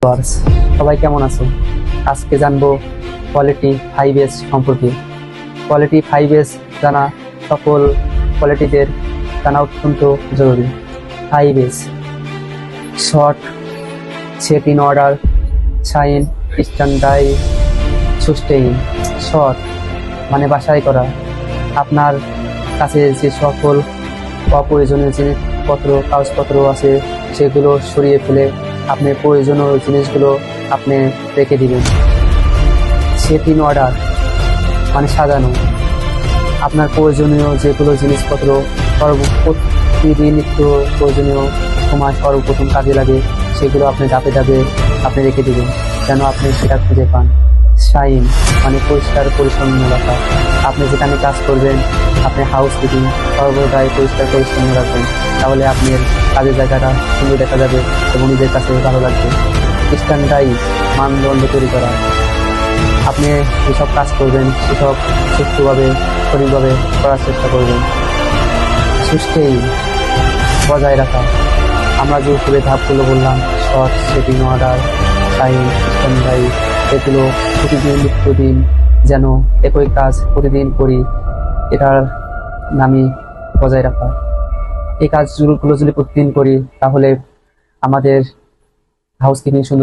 Viewers, সবাই কেমন আছো? আজকে জানবো কোয়ালিটি 5S সম্পর্কে। কোয়ালিটি 5S জানা সকল কোয়ালিটিদের জানা অত্যন্ত জরুরি। 5S sort, set in order, shine, standard, sustain. Sort মানে বাছাই করা। আপনার কাছে যে সকল অপ্রয়োজনীয় জিনিসপত্র কাগজপত্র আছে সেগুলো সরিয়ে ফেলে আপনি প্রয়োজনীয় জিনিসগুলো আপনি রেখে দিবেন। সেট ইন অর্ডার মানে সাজানো। আপনার প্রয়োজনীয় যেগুলো জিনিসপত্র প্রতিদিন নিত্য প্রয়োজনীয় সময় সর্বপ্রথম কাজে লাগে সেগুলো আপনি ধাপে ধাপে আপনি রেখে দিবেন যেন আপনি সেটা খুঁজে পান। শাইন মানে পরিষ্কার পরিচ্ছন্ন রাখা। আপনি যেখানে কাজ করবেন আপনি হাউস কিপিং সর্বদাই পরিষ্কার পরিচ্ছন্ন রাখবেন, তাহলে আপনার কাজের জায়গাটা সুন্দর দেখা যাবে এবং নিজের কাছে ভালো লাগবে। স্ট্যান্ডার্ড মানদণ্ড তৈরি করা। আপনি যেসব কাজ করবেন সেসব সুষ্ঠুভাবে সঠিকভাবে করার চেষ্টা করবেন। সুষ্ঠেই বজায় রাখা। আমরা যে উপরে ধাপগুলো বললাম, short, setting order, shine, standard, এগুলো প্রতিদিন নিত্যদিন যেন একই কাজ প্রতিদিন করি, এটার নামই বজায় রাখা। এই কাজগুলো যদি প্রতিদিন করি তাহলে আমাদের হাউস কিপিং সুন্দর